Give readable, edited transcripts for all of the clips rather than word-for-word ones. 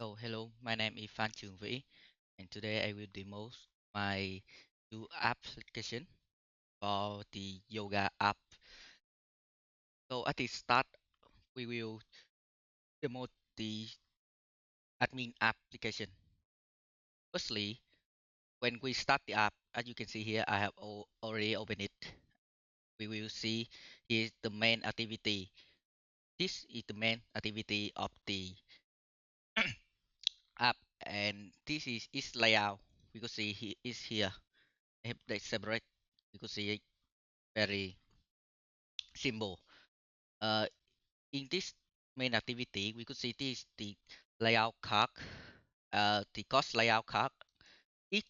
So hello, my name is PhanTruong-Vy, and today I will demo my new application for the yoga app. So at the start, we will demo the admin application. Firstly, when we start the app, as you can see here, I have already opened it. We will see here's the main activity. This is the main activity of the app, and this is its layout. We could see he is here. I have they separate. You could see it very simple. Uh, in this main activity, we could see this the layout card, the cost layout card. Each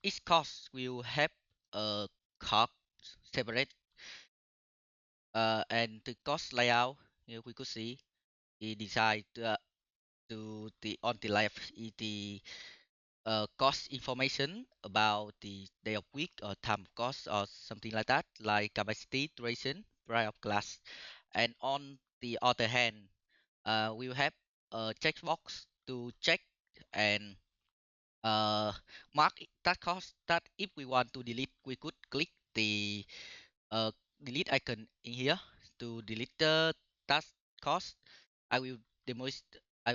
each cost will have a card separate, and the cost layout here we could see the design to the on the left is the cost information about the day of week or time of cost or something like that, like capacity, duration, price of class. And on the other hand, we will have a checkbox to check and uh, mark that cost that if we want to delete, we could click the uh, delete icon in here to delete the task cost. I will demo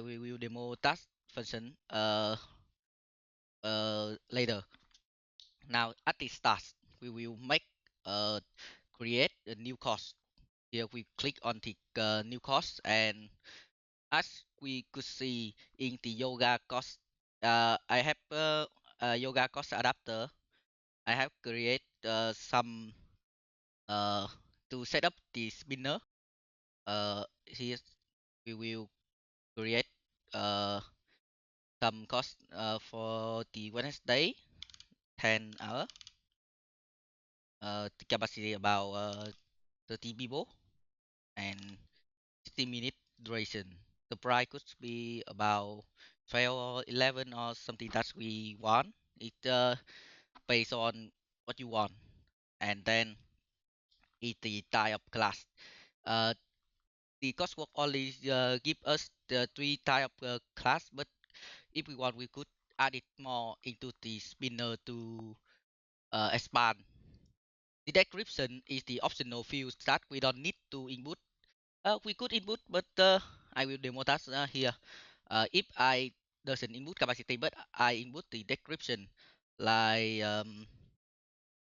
will demo task function later. Now at the start, we will make create a new cost. Here we click on the new cost, and as we could see in the yoga cost, I have a yoga cost adapter. I have create some uh, to set up the spinner. Here we will create some cost for the Wednesday 10 hour. The capacity about 30 people and 60-minute duration. The price could be about 12 or 11 or something that we want. It based on what you want. And then it the type of class. Uh, the coursework only give us the three type of class, but if we want, we could add it more into the spinner to expand. The description is the optional field that we don't need to input. We could input, but I will demo that here. If I doesn't input capacity, but I input the description like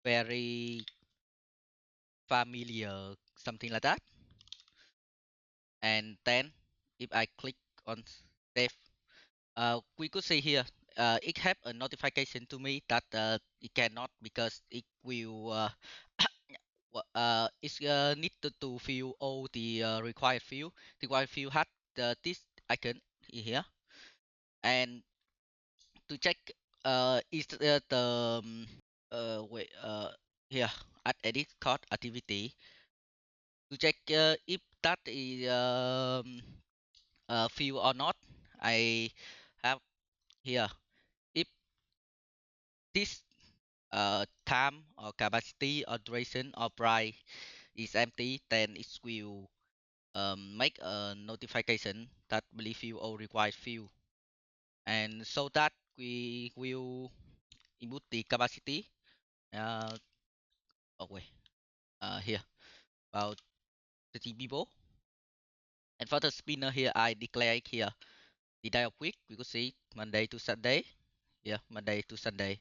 very familiar, something like that. And then if I click on save, we could see here it have a notification to me that it cannot because it will it's needed to fill all the required field. The required field had this icon here, and to check is the wait here at edit code activity to check if that is field or not. I have here if this time or capacity or duration or price is empty, then it will make a notification that believe field or required field, and so that we will input the capacity. Uh, wait, here about 30 people, and for the spinner here, I declare it here the day of week. We could see Monday to Sunday. Yeah, Monday to Sunday,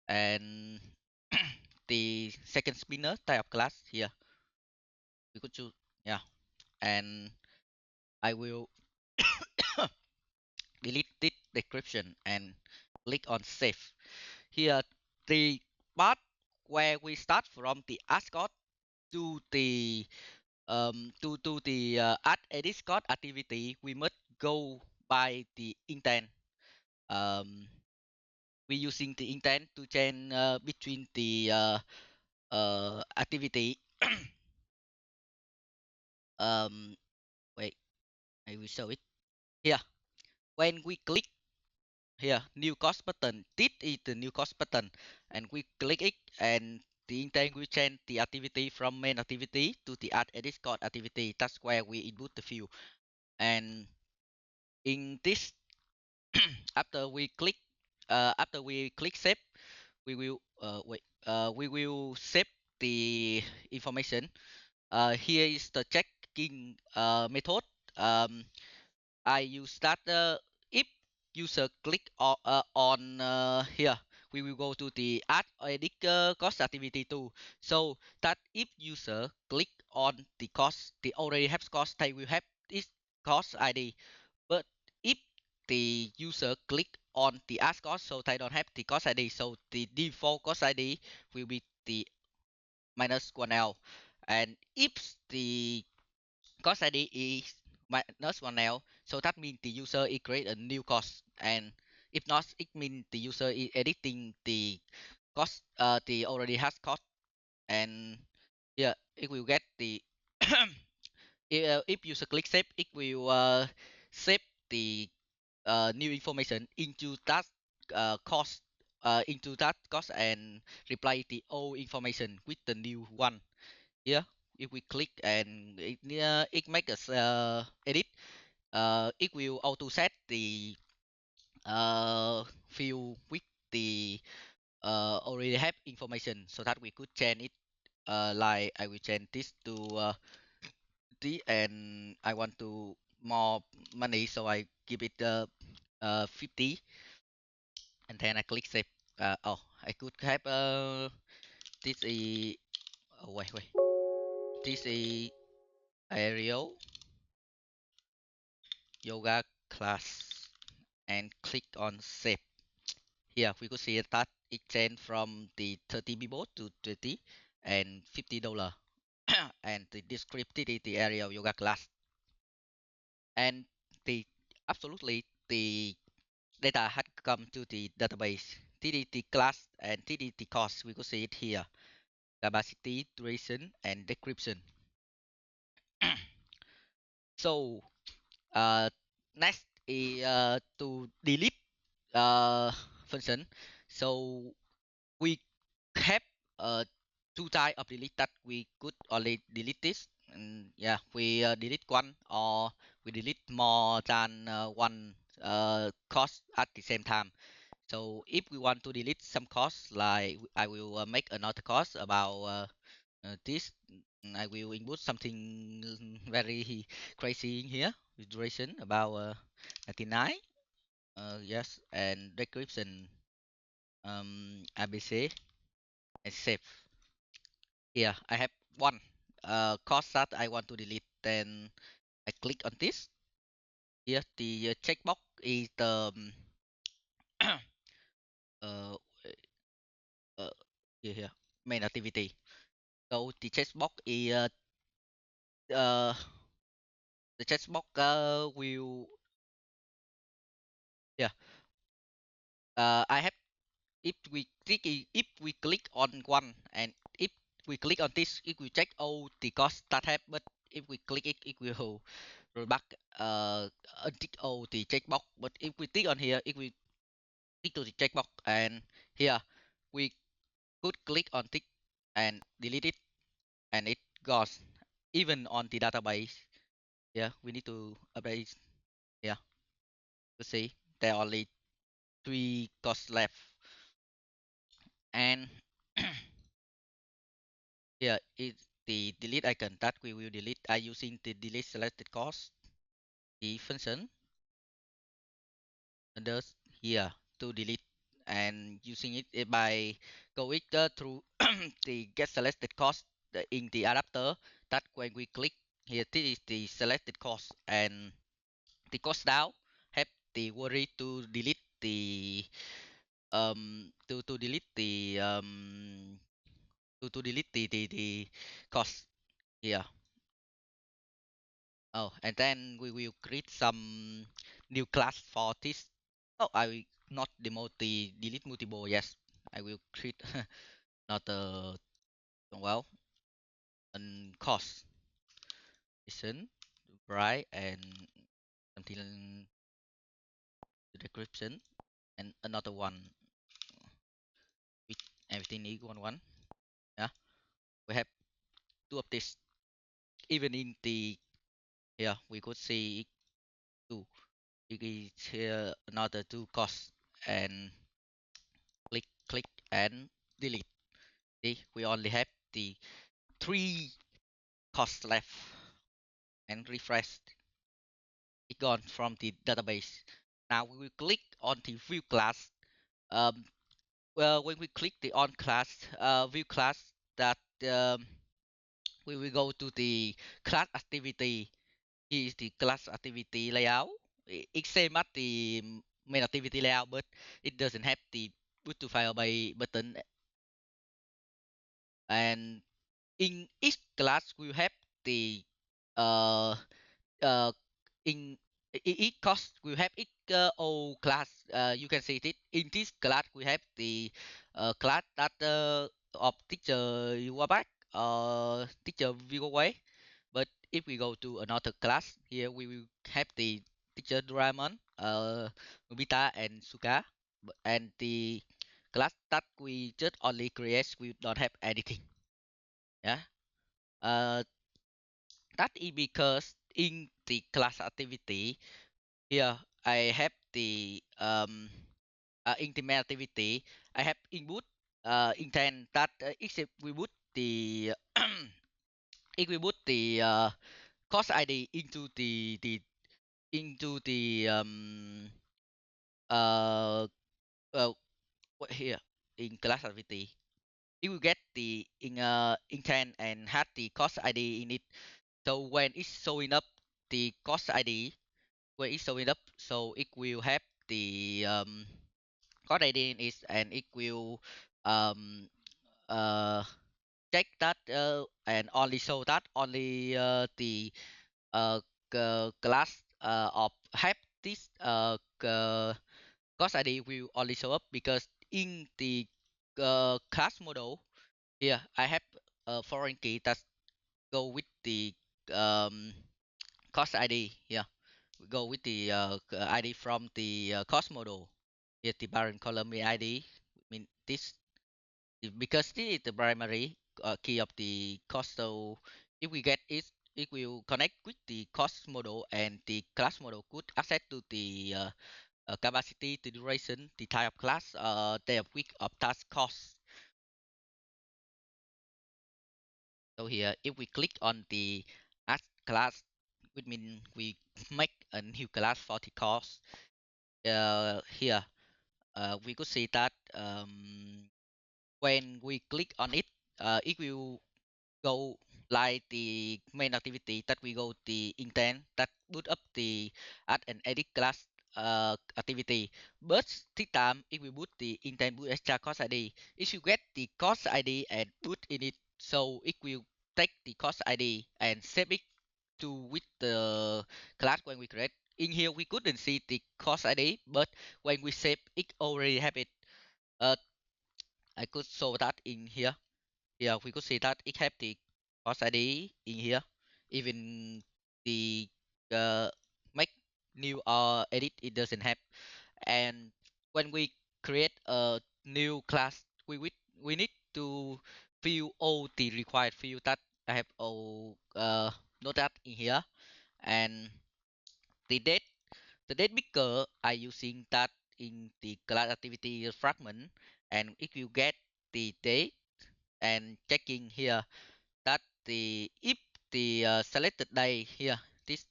and the second spinner type of class here. We could choose. Yeah, and I will delete this description and click on save. Here, the part where we start from the ascot to the add edit code activity, we must go by the intent. Um, we using the intent to change between the activity. um, wait, I will show it here. When we click here, new cost button, this is the new cost button, and we click it, and the intent will change the activity from main activity to the add edit code activity. That's where we input the field, and In this, after we click save, we will we will save the information. Here is the checking method. Um, I use that if user click on here, we will go to the add or edit course activity too. So that if user click on the course, they already have course, they will have this course ID. But if the user click on the add course, so they don't have the course ID, so the default course ID will be the -1L. And if the course ID is -1L, so that means the user is create a new course. And if not, it means the user is editing the course, the already has course. And yeah, it will get the if user click save, it will save the new information into that course, and reply the old information with the new one. Here, if we click and it make us edit, it will auto set the field with the already have information, so that we could change it. Like I will change this to and I want to more money, so I give it 50, and then I click save. Oh, I could have this is wait, this is aerial yoga class, and click on save. Here we could see that it changed from the 30 people to 20 and $50. And the descriptive is the area of yoga class, and the absolutely the data had come to the database. TDT class and TDT cost, we could see it here. Capacity, duration, and description. So next is to delete function. So we have two type of delete that we could only delete this. And yeah, we delete one, or we delete more than one cost at the same time. So if we want to delete some costs, like I will make another cost about this. I will input something very crazy in here with duration about 99. Yes, and description ABC, and save. Here I have one cost that I want to delete. Then I click on this. Here the checkbox is the uh, uh, here main activity. So the checkbox is uh, the checkbox will, yeah, I have, if we click on one, and if we click on this, it will check all the costs that have. But if we click it, it will roll back untick all the checkbox. But if we click on here, it will tick to the checkbox, and here we could click on tick and delete it, and it goes even on the database. Yeah, we need to update. Yeah, to see there are only three costs left. And here is the delete icon that we will delete using the delete selected cost, the function under here to delete, and using it by going through the get selected cost in the adapter. That when we click here, this is the selected cost, and the cost down have the worry to delete the to delete the to delete the cost here. Oh, and then we will create some new class for this. Oh, I will not demo the delete multiple. Yes, I will create not well, and cost listen, bright, and something the description, and another one with everything equal one. Yeah, we have two of this. Even in the, yeah, we could see two. it is here another two costs, and click and delete. See, we only have the three costs left, and refresh. It gone from the database. Now we will click on the view class. Um, well, when we click the on class, view class, that we will go to the class activity. Here is the class activity layout. It's same as the main activity layout, but it doesn't have the boot to file by button. And in each class, we have the uh uh in each class we have each O class. You can see it in this class we have the class that of teacher you are back teacher view away. But if we go to another class, here we will have the teacher Doraemon, Nobita and Suka. And the class that we just only create, we don't have anything. Yeah. Uh, that is because in the class activity, here I have the in the main activity, I have input intent that if we put the if we put the course ID into the uh well here in class activity, it will get the intent and had the course ID in it. So when it's showing up the course ID, when it's showing up, so it will have the course ID in it, and it will um uh check that and only show that only the uh, class of have this course ID will only show up because in the class model here I have a foreign key that go with the um, course ID here. We go with the ID from the course model. Here the parent column ID mean this because this is the primary key of the course. So if we get it, it will connect with the course model, and the class model could access to the capacity, the duration, the type of class, day of week of task cost. So here, if we click on the add class, which means we make a new class for the course. Here, we could see that when we click on it, it will go like the main activity that we go the intent that boot up the add and edit class activity. But this time if we put the intent boot extra course ID, it should get the course ID and put in it. So it will take the course ID and save it to with the class when we create. In here we couldn't see the course ID, but when we save it already have it. Uh, I could show that in here. Yeah, we could see that it have the course ID in here. Even the uh, make new or edit it doesn't have. And when we create a new class, we need to fill all the required field that I have all note that in here. And the date the date picker I using that in the class activity fragment, and if you get the date and checking here that the if the selected day here this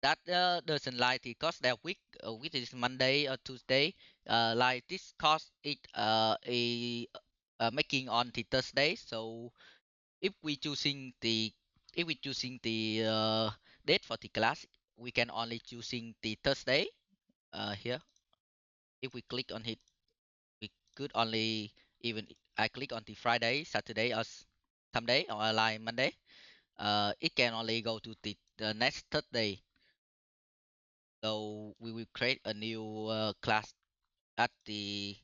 that doesn't like the cost that week which is Monday or Tuesday, like this cost it a making on the Thursday. So if we choosing the if we choosing the date for the class, we can only choosing the Thursday. Here if we click on it, we could only even I click on the Friday, Saturday, or Sunday, or like Monday, it can only go to the next third day. So we will create a new class at the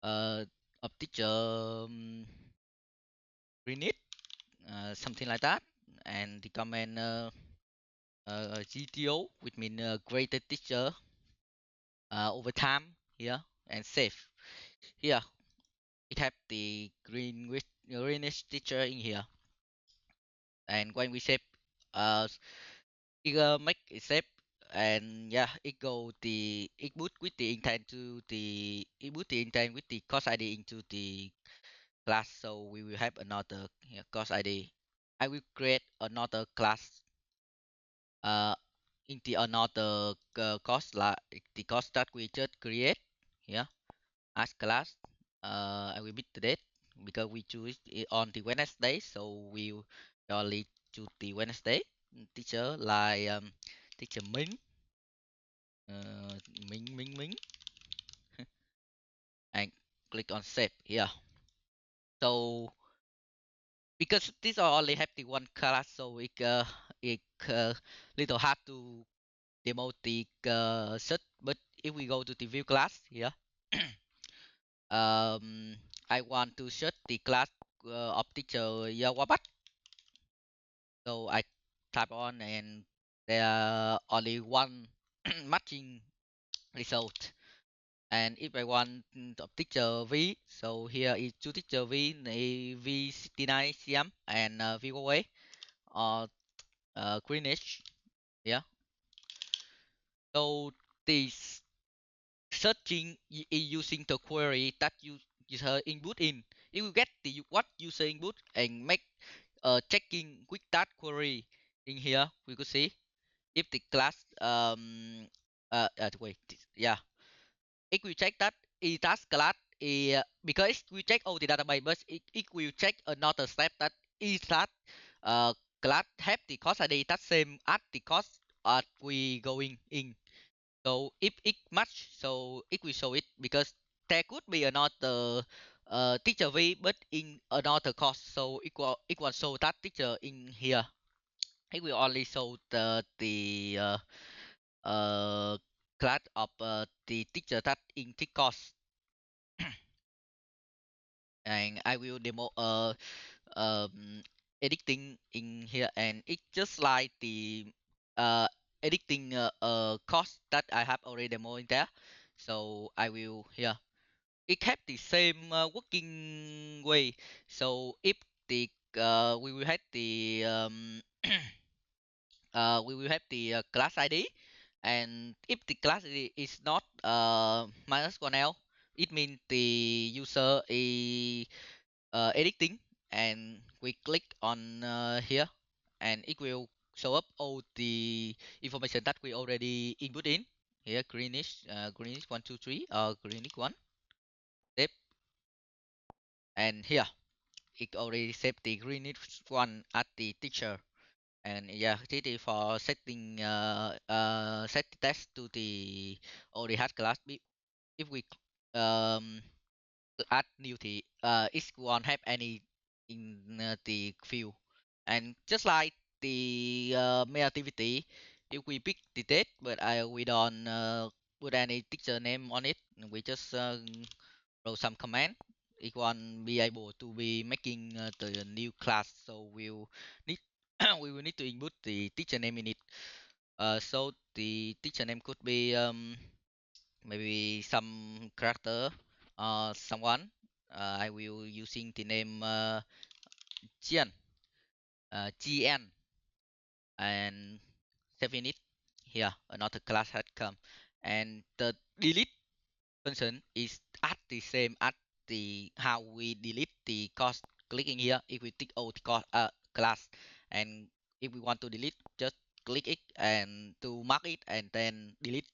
of teacher renit, something like that, and the command GTO, which mean graded teacher over time here, and save. Here it have the greenish teacher in here, and when we save, it make it save and yeah, it put with the intent to the it put the intent with the course ID into the class. So we will have another, yeah, course ID. I will create another class uh in the another course, like the course that we just create, yeah, as class. I will bit the date because we choose it on the Wednesday, so we will only choose the Wednesday. Teacher like teacher Ming, uh, Ming, and click on save here. So because this only have the one class, so it little hard to demo the set. But if we go to the view class here, um, I want to set the class of teacher Yawabat. So I type on, and there are only one matching result. And if I want of teacher V, so here is two teacher V, V69 cm and VOA or Greenwich. Yeah. So this searching using the query that you user input in, it will get the what user input and make checking with that query in here. We could see if the class wait, yeah, if we check that it has class, because we check all the database, but it will check another step that is that uh class have the course ID that same as the course we going in. So if it match, so it will show it, because there could be another teacher V but in another course, so it will show that teacher in here. It will only show the uh, class of the teacher that in the course. And I will demo editing in here, and it's just like the editing course that I have already demo in there. So I will here. It have the same working way. So if the we will have the we will have the class ID, and if the class ID is not -1L, it means the user is editing, and we click on here, and it will show up all the information that we already input in here. Greenish 123 or greenish 1 save, and here it already saved the greenish 1 at the teacher. And yeah, this is for setting set the test to the already had class. If we um add new, thì it won't have any in the field. And just like the main activity, if we pick the date, but we don't put any teacher name on it, we just wrote some command, it won't be able to be making the new class. So we'll need we will need to input the teacher name in it. So the teacher name could be maybe some character or someone. I will using the name Jian, GN, and saving it here. Another class had come, and the delete function is at the same as the how we delete the cost. Clicking here, if we tick all the cost class, and if we want to delete, just click it and to mark it, and then delete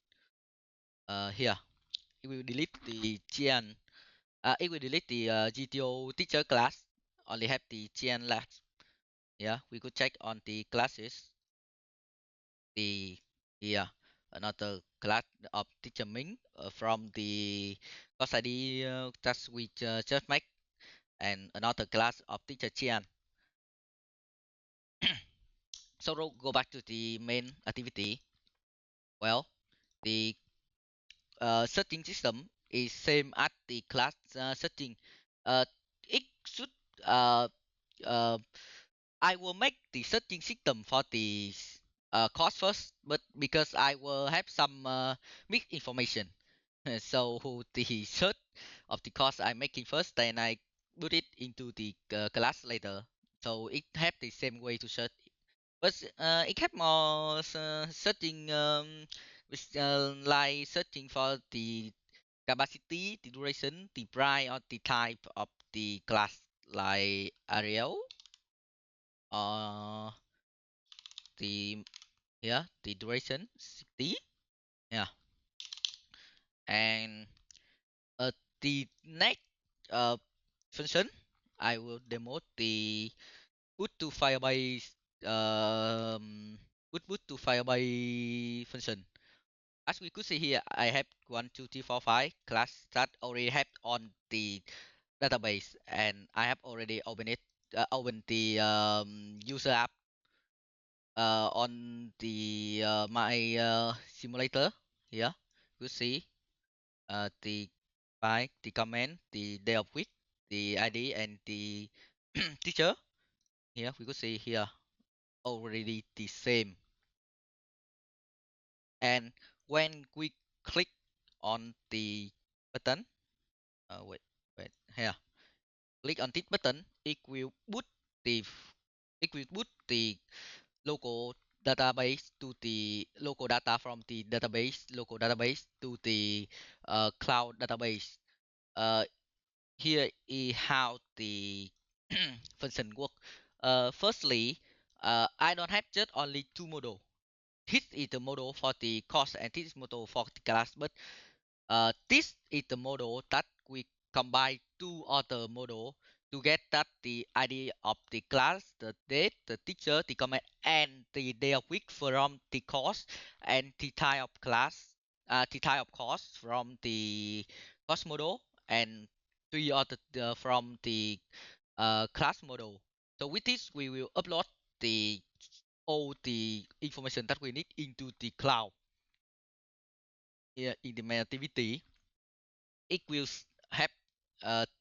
here. It will delete the Jian. It will delete the GTO teacher class. Only have the Jian left. Yeah, we could check on the classes. The yeah, another class of teacher Ming from the class ID that we just make, and another class of teacher Jian. So go back to the main activity. Well, the searching system is same as the class searching. Uh, it should uh, uh, I will make the searching system for the course first, but because I will have some misinformation, so the search of the course I'm making first, then I put it into the class later. So it have the same way to search. but it have more searching like searching for the capacity, the duration, the price, or the type of the class, like Arial or the yeah the duration 60. Yeah, and the next uh, function I will demo the put to Firebase um put to Firebase function. As we could see here, I have 1, 2, 3, 4, 5 class that already have on the database, and I have already opened it, opened the user app on the my simulator here. You see the by the comment, the day of week, the ID, and the teacher. Here we could see here already the same. And when we click on the button, wait, here, click on this button, it will put the local database to the local data from the local database to the cloud database. Uh, Here is how the function work. Firstly, I don't have just only two model. This is the model for the cost and this is model for the class, but this is the model that we combine two other model to get that the ID of the class, the date, the teacher, the comment, and the day of week from the course, and the type of class, the type of course from the course model, and three other from the class model. So with this, we will upload the all the information that we need into the cloud. Here in the main activity, it will have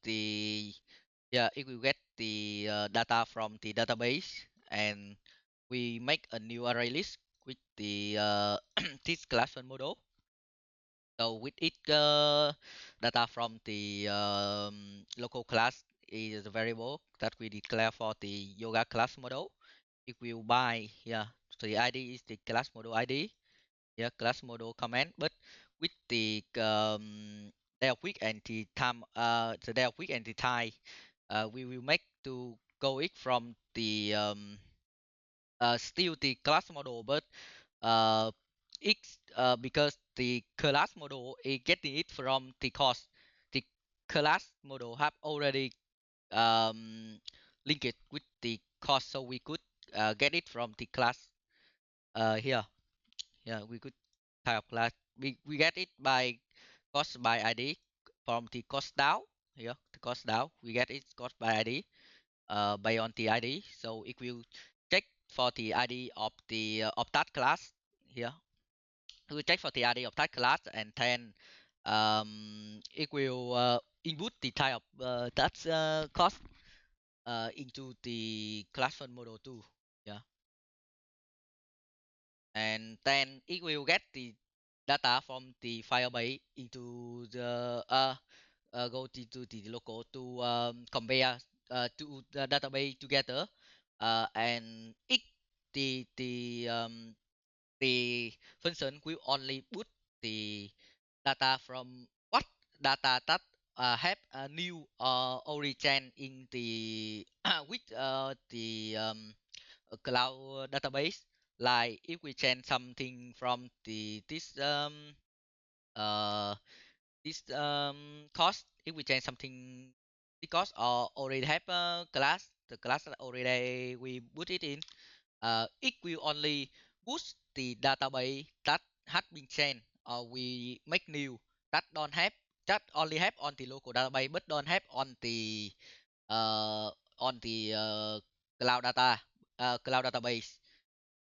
the yeah it will get the data from the database, and we make a new array list with the this class one model. So with it data from the local class is a variable that we declare for the yoga class model. It will by yeah, so the ID is the class model ID, yeah, class model comment, but with the day of week and the time, the day of week and the time, we will make to go it from the still the class model, but it's because the class model is getting it from the course. The class model have already linked it with the course, so we could get it from the class here. Yeah, we could type of class. We get it by cost by ID from the cost down. Here, the cost down. We get it cost by ID by on the ID. So it will check for the ID of the of that class. Here, we check for the ID of that class, and then it will input the type of that cost into the class one model too. Yeah, and then it will get the data from the Firebase into the go to the local to compare to the database together, and it the function will only put the data from what data that have a new origin in the with the cloud database. Like if we change something from the uh this cost, if we change something because already have a class, the class that already we put it in, it will only boost the database that had been changed or we make new that don't have, that only have on the local database but don't have uh, on the cloud data cloud database.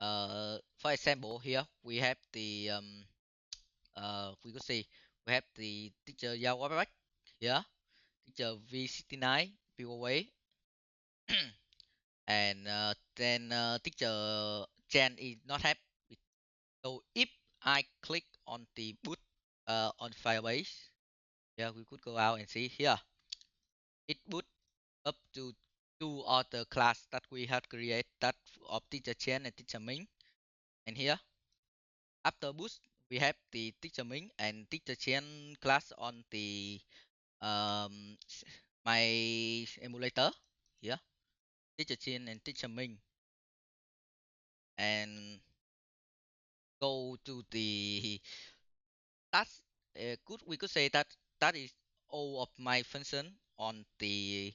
For example, here we have the we could see we have the teacher Yahweh, yeah, teacher V69 POA, and then teacher Chen is not have it. So if I click on the boot on Firebase, yeah, we could go out and see here. It boot up to two other class that we had created, that of teacher Chen and teacher Ming. And here, after boost, we have the teacher Ming and teacher Chen class on the um, my emulator. Yeah, teacher Chen and teacher Ming, and go to the that's good. We could say that that is all of my function on the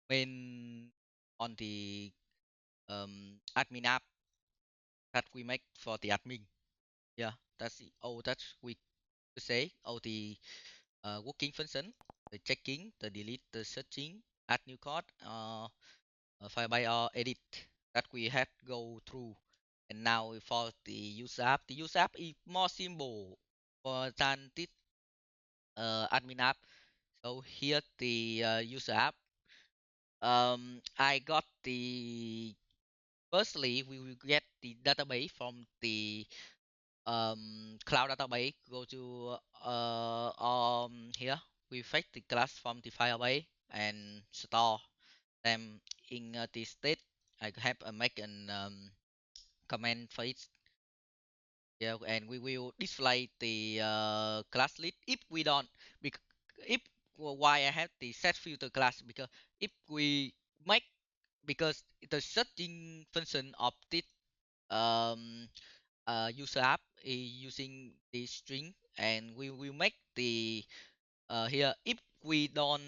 main on the admin app that we make for the admin. Yeah, that's it. All that we could say. All the working function, the checking, the delete, the searching, add new code, file by or edit that we had go through. And now for the user app is more simple for than this admin app. So here the user app. I got the firstly we will get the database from the cloud database. Go to here we fetch the class from the Firebase and store them in the state. I have make an comment for it. Yeah, and we will display the class list if we don't. If why I have the set filter class, because if we make, because the searching function of this um user app is using the string, and we will make the here if we don't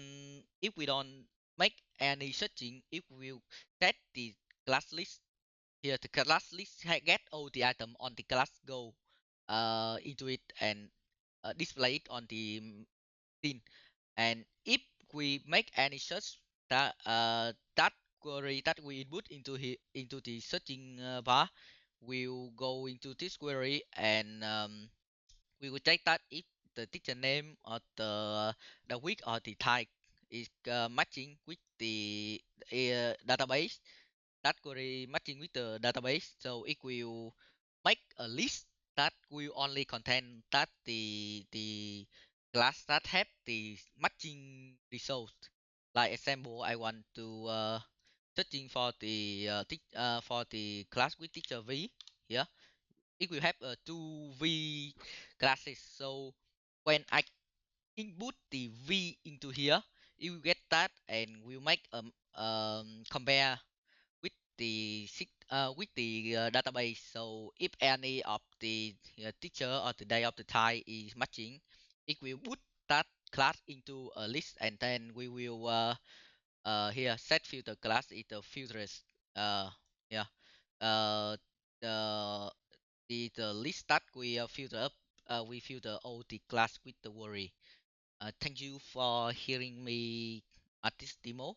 make any searching, if we set the class list. Here the class list get all the item on the class, go into it and display it on the scene. And if we make any search, that query that we input into the searching bar will go into this query, and we will check that if the teacher name or the week or the type is matching with the database. That query matching with the database, so it will make a list that will only contain that the class that have the matching result. Like example, I want to searching for the for the class with teacher V. Yeah, it will have two V classes. So when I input the V into here, it will get that, and will make compare with the database. So if any of the teacher or the day of the time is matching, it will put that class into a list, and then we will here set filter class is the filters. Yeah, uh, the the list that we filter up. We filter all the class with the worry. Thank you for hearing me at this demo.